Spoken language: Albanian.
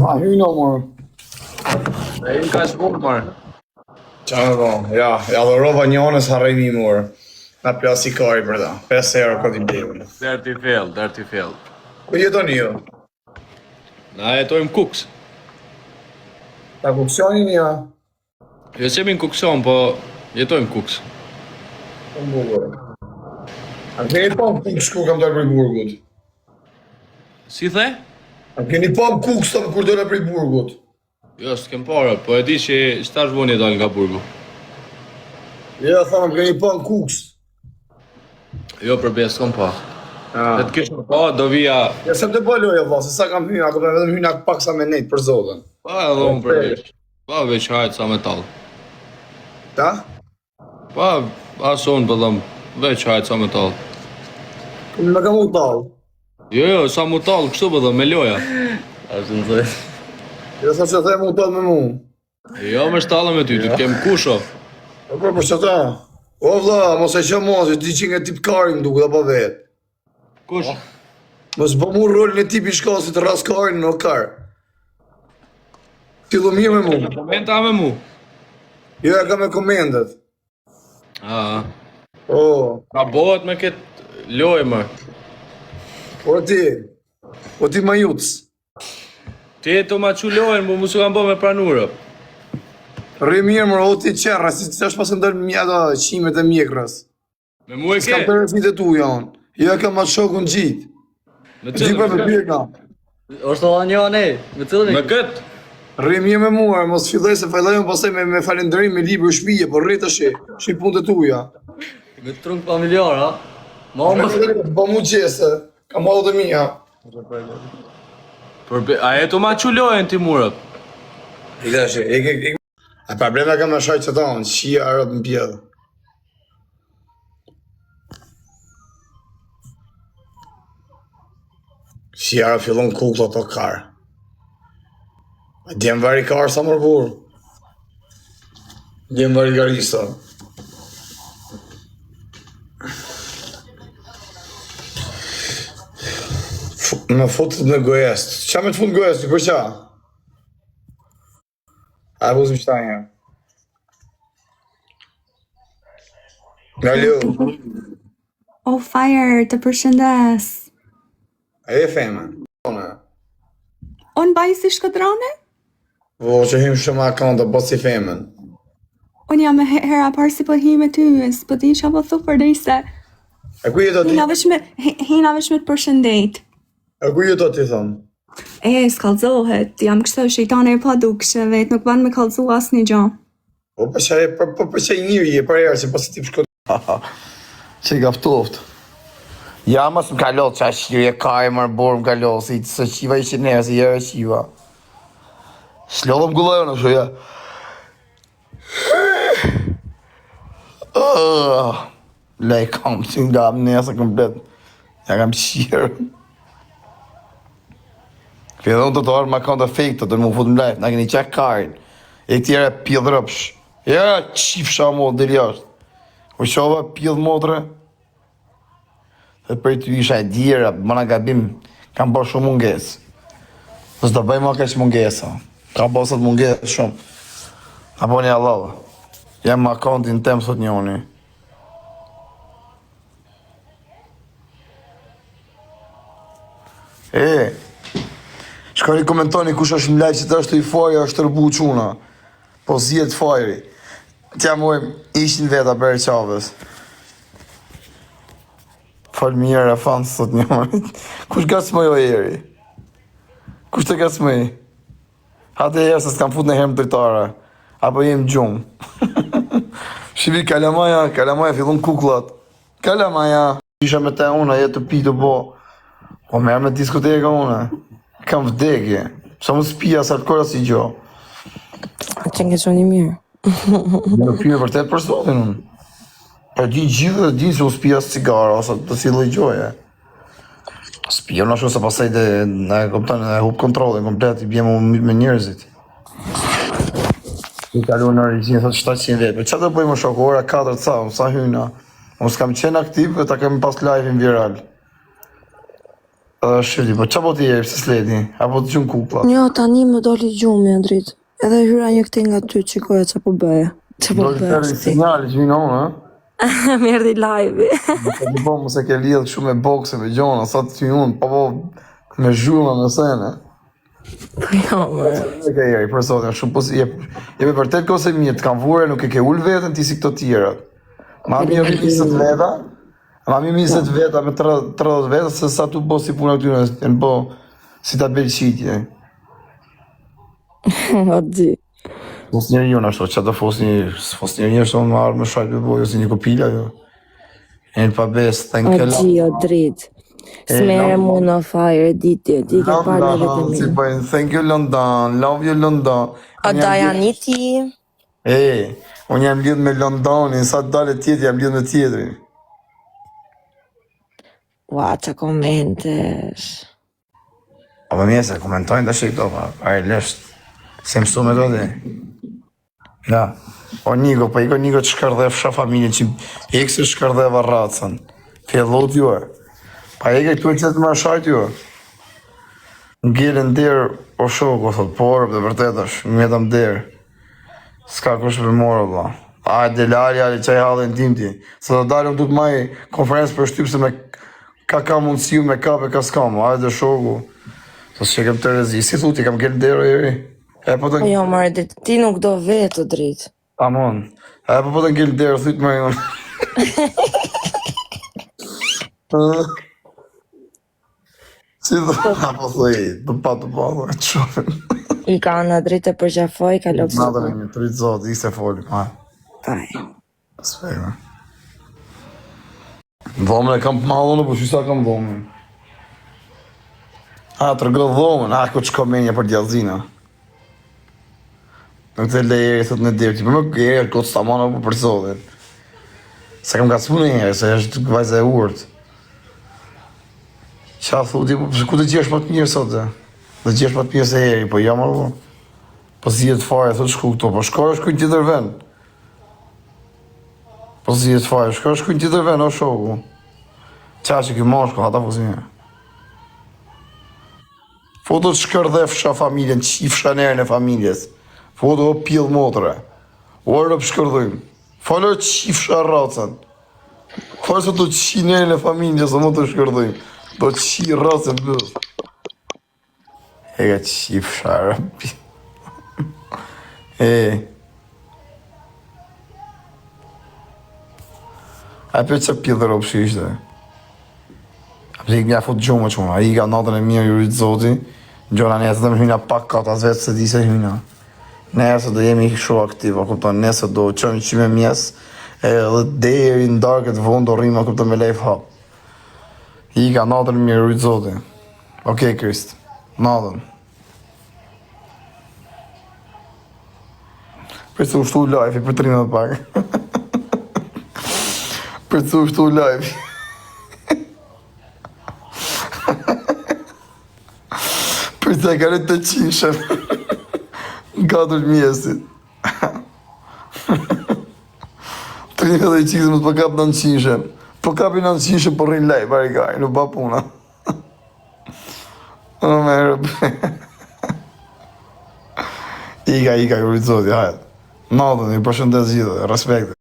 Ma hyno, mor. E im ka shkuar, mor. Qa me bo? Ja dhe rova një onës harrejmi, mor. Na plasikari për ta. 5 euro këtë i bjevën. Der ti fell. Ku jetoni ju? Na jetojmë Kuks. Ta kuksionin ja? Jo s'jemi në Kukson, po jetojmë Kuks. Në bugur. A keni pa më kuks ku kam dalë për i burgut? Si the? A keni pa më kuks të kur dole për i burgut? Jo, s'kem parë, po e di që shtash voni dal nga burgu. Ja, thamë, keni pa më kuks. Jo, për bes, s'kom pa. Dhe të kishëm pa, do vija... Ja, se më të bëlloja, vla, se sa kam hyna, ako me vedem hyna pak sa me nejtë për zotën. Pa edhe unë për veç. Pa veç hajtë sa metall. Ta? Pa, asë unë përdëm, veç hajtë sa metall. Me kam u talë. Jo, sa mu talë, kështu përdëm, me loja. Ashtë në thej. Ja, sa që them u talë me mu. Jo, me shtalë me ty, të kem kusho. Po për që ta? O vla, mos e që mos, ti që nga tip karin duke dhe pa vetë. Kush? Mos bë mu rolin e tipi shkasit të ras karin në kar. Fillu mirë me mu. Komenta me mu. Jo, e ka me komendet. Ka bëhet me këtë lojë, më. O ti ma jutës. Ti e të ma që lojën, mu su kam bë me pranurë. Rri mirë mërë, o ti qerra, si të është pasë ndërë mjada qimet e mjekrës. Me mu e ke? S'kam të rësit e tu janë. Jo, e ka ma shokun gjitë. Me Gjipër me pjeka. Është ola një anë, me cilën? Me këtë? Rri mirë me mua, mos filloj se fajlajon pasaj me falendërim me libër shpije, por rri të shi punë të tuja. Me trunk familjar, ha? Po mu qese, ka malë të mija. A e të ma që lojën ti murët? A probleme ka me shaj që ta unë, shia arët në pjedhë. Shia arët fillon kukla të karë. A djemë vari karë sa mërë burë. Djemë vari garista. Me futët në gojest. Qa me të futë gojest, për qa? A e buzim qëta një. Alo. O, Fire, të përshëndes. A e femen? Unë baj si shkodrane? Po që him shumë akant të bës si femen. Unë jam e hera parë si po hi me ty, s'po di që po thu për dejse. E ku jeto ti? Hina vesh me të përshëndet. E ku jeto ti thonë? E, s'kallzohet, jam kështë shejtane e padukshë, vetë nuk ban me kallzu as një gjo. Po për që i njëri e për erë që pas tip shkot. Që i gaftoft. Ja, mas më kalot që a shqirë e kaj mërë borë më kalot, si së qiva ishë nërë, si jere qiva. Shlodhëm gullajë në shu, ja. Lej kam që nga amnesa komplet. Ja kam qirë. Këtë unë të të arë ma kam të fake të më futë më live, na keni qek karin. E tjere pjellë rëpsh. Ja, qif shamo dhe ljashtë. U shova pjellë motre. Dhe për të isha e djera, më nga gabim, kam bërë shumë munges. Dhe s'do bëj ma keq mungesa. Ka bësat munges shumë. Apo një Allah. Jam më akontin tem sot njoni. Shkoni komentoni kush është më lajë që të është i fajri, është tërbu quna. Po zjet fajri. Tja mojmë ishin veta për e qavës. Falë mirë e fanë sot njëri. Kush gacmoj o eri? Kush të gacmoj? Hate e se s'kam fut në herë më dritare. Apo jem gjumë. Shivi kalamaja fillon kuklat. Kalamaja. Isha me te una, jetë të pi të bo. Po merë me diskoteka una. Kam vdekje. Sa më spija sa të kora si gjo. Që nge qoni mirë. Në pime vërtet për sotin unë. Për di gjithë dhe di që u spija së cigara, ose të si loj gjoje. Spija në shumë se pasaj dhe e hup kontrolin komplet, i bjemu me njerëzit. I kalu në rrizinë, thot 700 vetë. Për që të bëjmë shoko, ora 4 sa hyna. Unë s'kam qenë aktiv, dhe ta kemi pas live-in viral. Shqyti, po qa po t'i jep si sleti? Apo të gjumë kukla? Jo, tani më doli gjumi, Andrit. Edhe hyra një këti nga ty, qikoja që po bëje. Që po Do të bëje tërë i këti. sinjali që vinë onë, ha? Më erdi live. Të po mëse ke lidhë kështu me bokse, me gjona, sa të ty unë, po me zhurma me sene. Po jo, më. E ke jeri, për sotin, shumë pos, jep e vërtet kose mirë, të kam vure, nuk e ke ullë vetën ti si këto tjerat. Ma mirë 20 veta, ma mirë 20 veta me 30 veta, se sa tu bo si puna këtyre, e në bo si ta belqitje. O di. Fos njeri jo në ashtu, që të fos njeri është më marrë me shajt me bojo si një kopila, jo. E në pa bes, thank O you. di, o drit. Smere mu në fire, di ti ke parë në vetë Si mi. bëjnë, thank you London, love you London. O Dajaniti. Unë jam lidh me Londonin, sa të dale tjetër, jam lidh me tjetërin. Ua, që komentesh. O më mjesë, komentojnë të shikto, pa e lesht. Se mësu me do dhe. Ja, o Niko, pa iko Niko të shkardhef sha familjen, që ik se shkardheva racën. Fillot ju e. Pa ike këtu e qëtë më shajt ju e. Ngellën derë, o shoko, thot, por, dhe vërtet është, më jetëm derë. Ska kush për morë, vla. Ajde, lali, qaj halën tim ti. Se të dalëm du të maj konferencë për shtypë se me ka mundësiu me kape ka s'kam. Ajde, shoku. Se që kem të rezi. Si thuti, kam ngellën derë, eri. E po të Po jo, mërë, drit, ti nuk do vetë, o drit. Amon. E po të ngellën derë, thuti më jonë. Si dhe, apo thëj, të pa, të qofën. I ka në dritë e përgjafoj, ka lopë Natër e një, të rritë zotë, iste foli, ma. Aj. Sfejme. Dhomën e kam të malonu, po qysa kam dhomën. Të rëgë dhomën, ku të shko menja për djallzina. Nuk të lejeri, thot në dirë, që për më kërë, këtë stamana për zotin. Se kam gacmu në njerë, se është vajza e urtë. Qa thuti, ku të gjesh më të mirë sot, dhe? Dhe gjesh më të mirë se heri, po jam arru. Po zhjet fare, thot shku këto, po shkoj në tjetër vend. Po zhjet fare, shkoj në tjetër vend, o shoku. Qa që ki moshko, hata po si mirë. Foto të shkërdhefsha familjen, qifsha nërën e familjes. Foto o pjellë motre. Orë për shkërdhujmë. Falë qifsha racën. Falë se të qi nërën e familjes, o më të shkërdhujmë. Do qi racën bëz. E ka qifsha rëpi. A për që pjellë ropë që ishte. A për që nga fut gjumë që a i ka natën e mirë jurit zoti. Gjona nesë dhe më hyna pak katas vetë se di se hyna. Nesë do jemi shumë aktiv, a kupton, nesë do qëmë qime mjes, edhe deri në darket vonë do rrimë, a kupton, me lejf hap. I ka natën e mirë jurit zoti. Okej, Krist, natën. Për të ushtu live, për të rinë dhe pak. Për të ushtu live. Për të karet të qinshëm. Gatër mjesit. Të një dhe i qikëzë më të përkap në në qinshëm. Përkapi në në qinshëm për rinë lej, bari gaj, nuk ba puna. O me rëpë. Ika, jurit zoti, hajtë. Natën, i përshëndes gjithë, respekt.